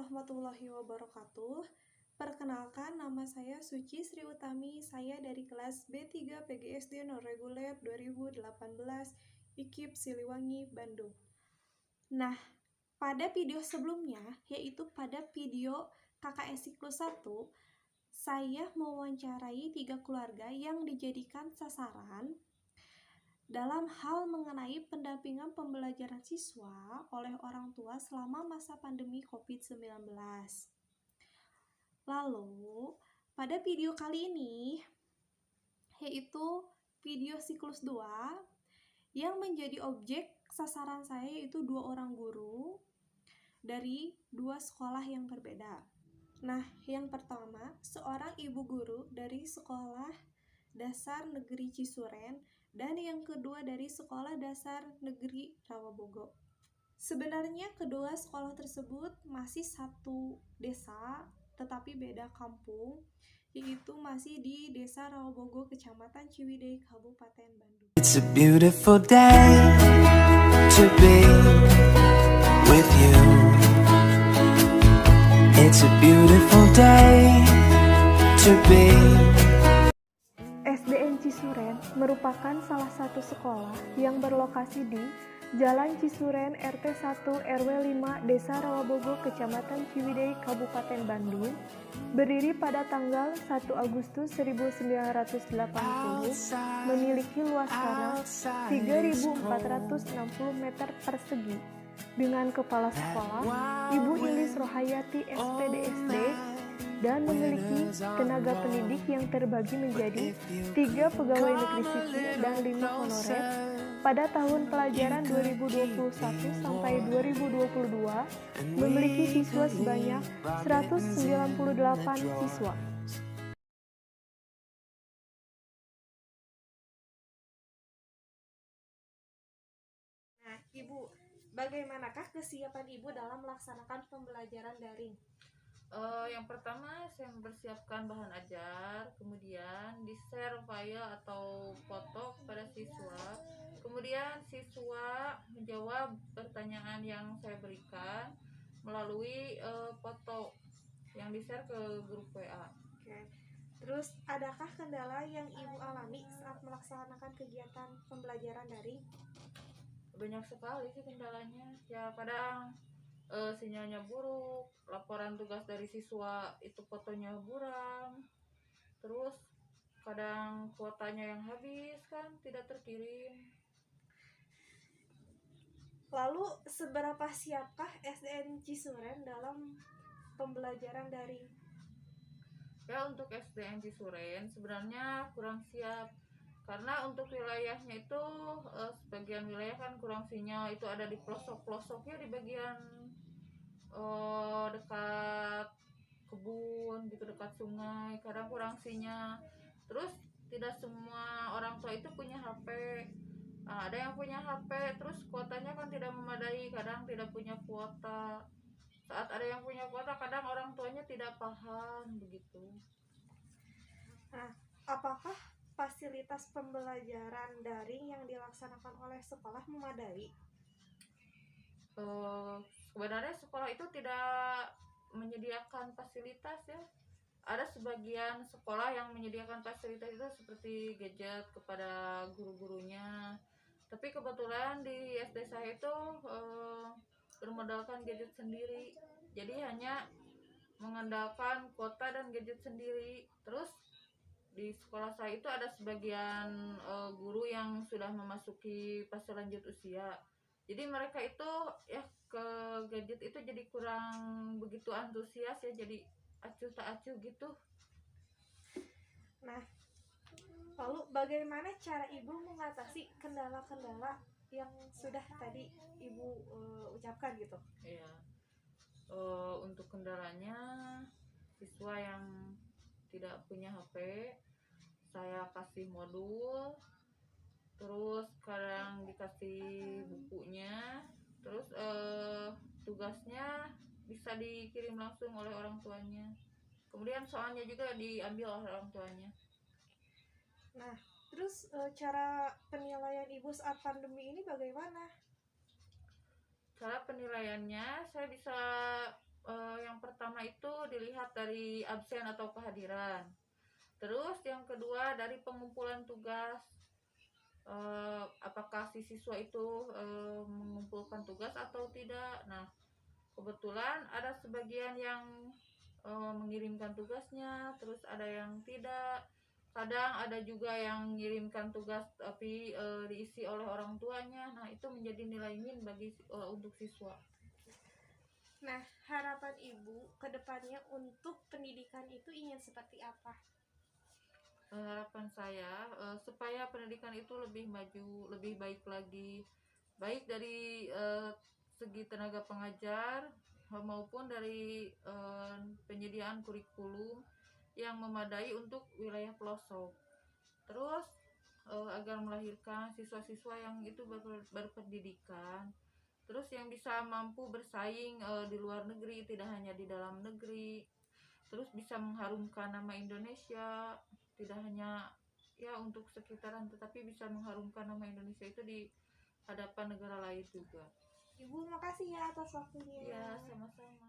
warahmatullahi wabarakatuh. Perkenalkan, nama saya Suci Sri Utami. Saya dari kelas B3 PGSD Non Reguler 2018 IKIP Siliwangi, Bandung. Nah, pada video sebelumnya, yaitu pada video KKN Siklus 1, saya mewawancarai 3 keluarga yang dijadikan sasaran dalam hal mengenai pendampingan pembelajaran siswa oleh orang tua selama masa pandemi COVID-19. Lalu, pada video kali ini, yaitu video siklus 2, yang menjadi objek sasaran saya yaitu 2 orang guru dari 2 sekolah yang berbeda. Nah, yang pertama, seorang ibu guru dari Sekolah Dasar Negeri Cisuren, dan yang kedua dari Sekolah Dasar Negeri Rawabogo. Sebenarnya kedua sekolah tersebut masih satu desa, tetapi beda kampung, yaitu masih di Desa Rawabogo, Kecamatan Ciwidey, Kabupaten Bandung. It's a beautiful day to be with you. It's a beautiful day to be. SDN Cisuren merupakan salah satu sekolah yang berlokasi di Jalan Cisuren RT 1 RW 5 Desa Rawabogo, Kecamatan Ciwidey, Kabupaten Bandung, berdiri pada tanggal 1 Agustus 1980, memiliki luas tanah 3.460 meter persegi, dengan kepala sekolah Ibu Ilis Rohayati SPDSD, dan memiliki tenaga pendidik yang terbagi menjadi 3 pegawai negeri sipil dan 5 honorer. Pada tahun pelajaran 2021 sampai 2022 memiliki siswa sebanyak 198 siswa. Nah, Ibu, bagaimanakah kesiapan Ibu dalam melaksanakan pembelajaran daring? Yang pertama, saya mempersiapkan bahan ajar, kemudian di-share file atau foto kepada siswa, kemudian siswa menjawab pertanyaan yang saya berikan melalui foto yang di-share ke grup WA. Oke. Terus, adakah kendala yang Ibu alami saat melaksanakan kegiatan pembelajaran daring? Banyak sekali sih kendalanya, ya kadang sinyalnya buruk, laporan tugas dari siswa itu fotonya buram, terus kadang kuotanya yang habis kan tidak terkirim. Lalu, seberapa siapkah SDN Cisuren dalam pembelajaran daring? Ya, untuk SDN Cisuren sebenarnya kurang siap, karena untuk wilayahnya itu sebagian wilayah kan kurang sinyal, itu ada di pelosok-pelosoknya, di bagian dekat kebun gitu, dekat sungai, kadang kurang sinyal. Terus tidak semua orang tua itu punya HP. Ada yang punya HP, terus kuotanya kan tidak memadai, kadang tidak punya kuota. Saat ada yang punya kuota, kadang orang tuanya tidak paham begitu. Nah, apakah fasilitas pembelajaran daring yang dilaksanakan oleh sekolah memadai? Sebenarnya sekolah itu tidak menyediakan fasilitas ya. Ada sebagian sekolah yang menyediakan fasilitas itu seperti gadget kepada guru-gurunya. Tapi kebetulan di SD saya itu bermodalkan gadget sendiri. Jadi hanya mengandalkan kuota dan gadget sendiri. Terus di sekolah saya itu ada sebagian guru yang sudah memasuki fase lanjut usia. Jadi mereka itu ya ke gadget itu jadi kurang begitu antusias ya, jadi acuh tak acuh gitu. Nah, lalu bagaimana cara Ibu mengatasi kendala-kendala yang sudah tadi Ibu ucapkan gitu? Iya. Untuk kendalanya, siswa yang tidak punya HP saya kasih modul, terus kadang dikasih bukunya, terus tugasnya bisa dikirim langsung oleh orang tuanya, kemudian soalnya juga diambil oleh orang tuanya. Nah, terus cara penilaian Ibu saat pandemi ini bagaimana? Cara penilaiannya, saya bisa yang pertama itu dilihat dari absen atau kehadiran. Terus yang kedua dari pengumpulan tugas, apakah si siswa itu mengumpulkan tugas atau tidak. Nah, kebetulan ada sebagian yang mengirimkan tugasnya, terus ada yang tidak. Kadang ada juga yang mengirimkan tugas tapi diisi oleh orang tuanya. Nah, itu menjadi nilai min bagi untuk siswa. Nah, harapan Ibu ke depannya untuk pendidikan itu ingin seperti apa? Harapan saya supaya pendidikan itu lebih maju, lebih baik lagi, baik dari segi tenaga pengajar maupun dari penyediaan kurikulum yang memadai untuk wilayah pelosok. Terus agar melahirkan siswa-siswa yang itu berpendidikan, terus yang bisa mampu bersaing di luar negeri, tidak hanya di dalam negeri, terus bisa mengharumkan nama Indonesia, tidak hanya ya untuk sekitaran, tetapi bisa mengharumkan nama Indonesia itu di hadapan negara lain juga. Ibu, makasih ya atas waktunya. Ya, sama-sama.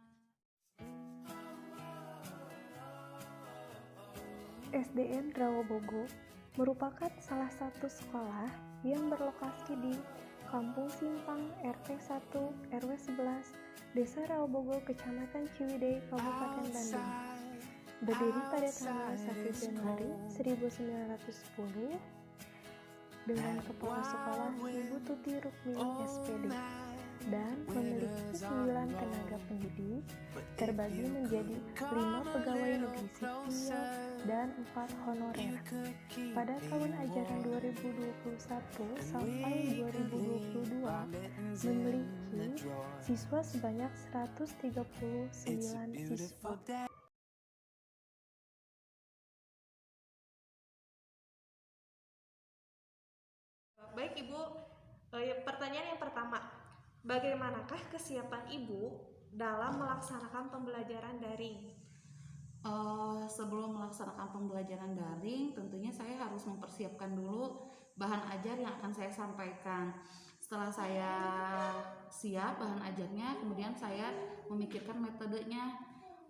SDN Rawobogo merupakan salah satu sekolah yang berlokasi di Kampung Simpang RT 1 RW 11 Desa Rawobogo, Kecamatan Ciwidey, Kabupaten Bandung. Berdiri pada tanggal 1 Januari 1910 dengan kepala sekolah Ibu Tuti Rukmini SPD dan memiliki 9 tenaga pendidik terbagi menjadi 5 pegawai negeri sipil dan 4 honorer. Pada tahun ajaran 2021 sampai 2022 memiliki siswa sebanyak 139 siswa. Baik Ibu, pertanyaan yang pertama, bagaimanakah kesiapan Ibu dalam melaksanakan pembelajaran daring? Sebelum melaksanakan pembelajaran daring, tentunya saya harus mempersiapkan dulu bahan ajar yang akan saya sampaikan. Setelah saya siap bahan ajarnya, kemudian saya memikirkan metodenya.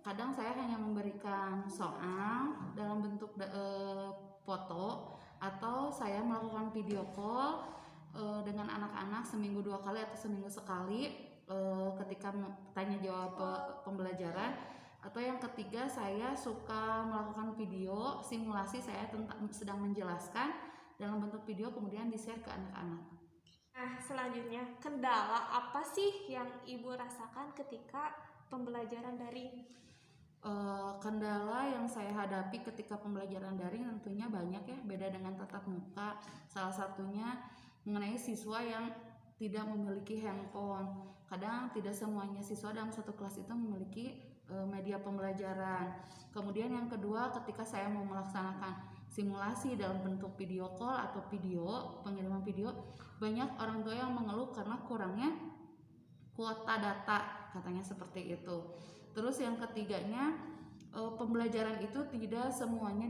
Kadang saya hanya memberikan soal dalam bentuk foto, atau saya melakukan video call dengan anak-anak seminggu 2 kali atau seminggu sekali ketika tanya jawab pembelajaran. Atau yang ketiga, saya suka melakukan video simulasi, saya sedang menjelaskan dalam bentuk video, kemudian di-share ke anak-anak. Nah, selanjutnya, kendala apa sih yang Ibu rasakan ketika pembelajaran daring? Kendala yang saya hadapi ketika pembelajaran daring tentunya banyak ya, beda dengan tatap muka. Salah satunya mengenai siswa yang tidak memiliki handphone. Kadang tidak semuanya siswa dalam satu kelas itu memiliki media pembelajaran. Kemudian yang kedua, ketika saya mau melaksanakan simulasi dalam bentuk video call atau pengiriman video, banyak orang tua yang mengeluh karena kurangnya kuota data, katanya seperti itu. Terus yang ketiganya, pembelajaran itu tidak semuanya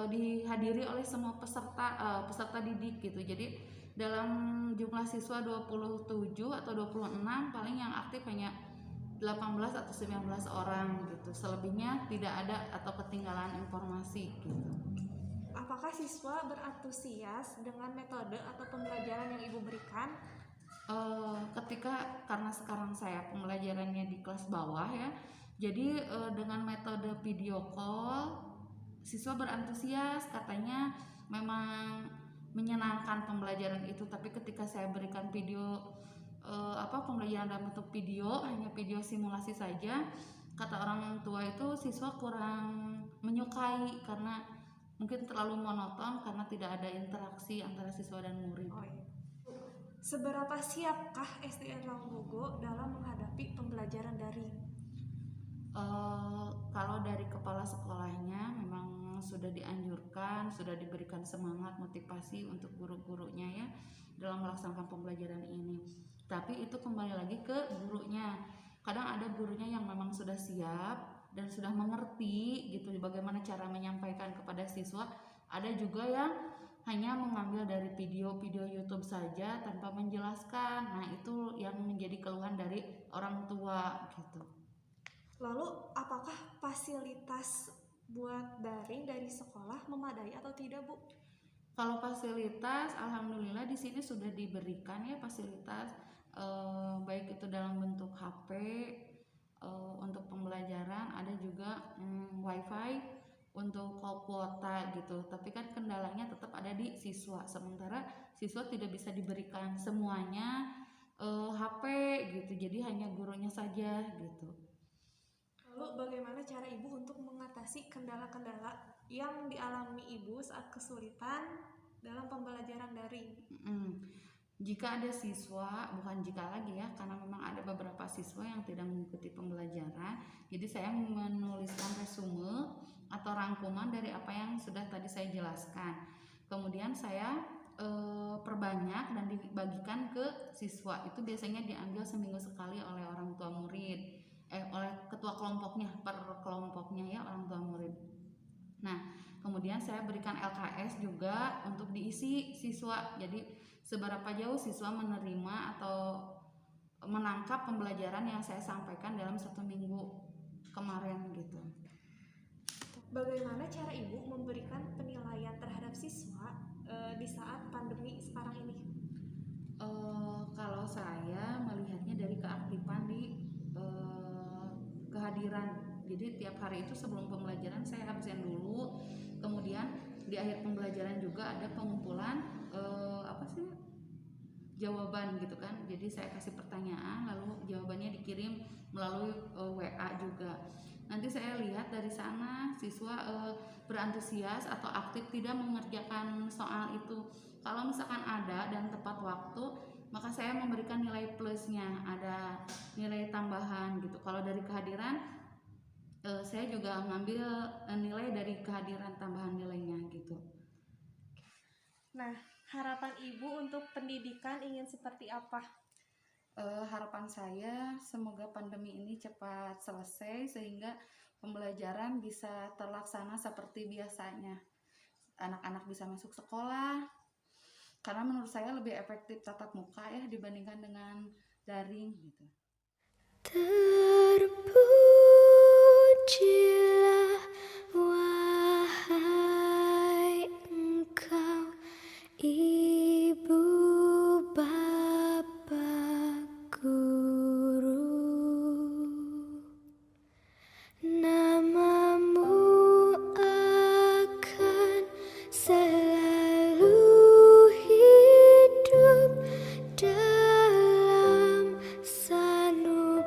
dihadiri oleh semua peserta didik gitu. Jadi dalam jumlah siswa 27 atau 26, paling yang aktif hanya 18 atau 19 orang gitu. Selebihnya tidak ada atau ketinggalan informasi gitu. Apakah siswa berantusias dengan metode atau pembelajaran yang Ibu berikan? Karena sekarang saya pembelajarannya di kelas bawah ya, jadi dengan metode video call siswa berantusias, katanya memang menyenangkan pembelajaran itu. Tapi ketika saya berikan video pembelajaran dalam bentuk video, hanya video simulasi saja, kata orang tua itu siswa kurang menyukai karena mungkin terlalu monoton karena tidak ada interaksi antara siswa dan murid. Seberapa siapkah SDN Rawobogo dalam menghadapi pembelajaran daring? Kalau dari kepala sekolahnya memang sudah dianjurkan, sudah diberikan semangat motivasi untuk guru-gurunya ya dalam melaksanakan pembelajaran ini. Tapi itu kembali lagi ke gurunya. Kadang ada gurunya yang memang sudah siap dan sudah mengerti gitu bagaimana cara menyampaikan kepada siswa. Ada juga yang hanya mengambil dari video-video YouTube saja tanpa menjelaskan. Nah, itu yang menjadi keluhan dari orang tua gitu. Lalu apakah fasilitas buat daring dari sekolah memadai atau tidak, Bu? Kalau fasilitas, alhamdulillah di sini sudah diberikan ya fasilitas, baik itu dalam bentuk HP untuk pembelajaran, ada juga wifi untuk kuota gitu. Tapi kan kendalanya tetap ada di siswa. Sementara siswa tidak bisa diberikan semuanya HP gitu. Jadi hanya gurunya saja gitu. Lalu bagaimana cara Ibu untuk mengatasi kendala-kendala yang dialami Ibu saat kesulitan dalam pembelajaran daring? Jika ada siswa, bukan jika lagi ya, karena memang ada beberapa siswa yang tidak mengikuti pembelajaran, jadi saya menuliskan resume atau rangkuman dari apa yang sudah tadi saya jelaskan. Kemudian saya perbanyak dan dibagikan ke siswa. Itu biasanya diambil seminggu sekali oleh orang tua murid, oleh ketua kelompoknya, per kelompoknya ya, orang tua murid. Nah, kemudian saya berikan LKS juga untuk diisi siswa. Jadi seberapa jauh siswa menerima atau menangkap pembelajaran yang saya sampaikan dalam 1 minggu kemarin gitu. Bagaimana cara Ibu memberikan penilaian terhadap siswa di saat pandemi sekarang ini? Kalau saya melihatnya dari keaktifan di kehadiran. Jadi tiap hari itu sebelum pembelajaran saya absen dulu, kemudian di akhir pembelajaran juga ada pengumpulan jawaban gitu kan. Jadi saya kasih pertanyaan, lalu jawabannya dikirim melalui WA juga. Nanti saya lihat dari sana siswa berantusias atau aktif tidak mengerjakan soal itu. Kalau misalkan ada dan tepat waktu, maka saya memberikan nilai plusnya, ada nilai tambahan gitu. Kalau dari kehadiran, saya juga ngambil nilai dari kehadiran, tambahan nilainya gitu. Nah, harapan Ibu untuk pendidikan ingin seperti apa? Harapan saya semoga pandemi ini cepat selesai sehingga pembelajaran bisa terlaksana seperti biasanya. Anak-anak bisa masuk sekolah, karena menurut saya lebih efektif tatap muka ya dibandingkan dengan daring gitu. Terpujilah wahai engkau, Ibu Bapa Guru, namamu akan selalu hidup dalam sanubariku.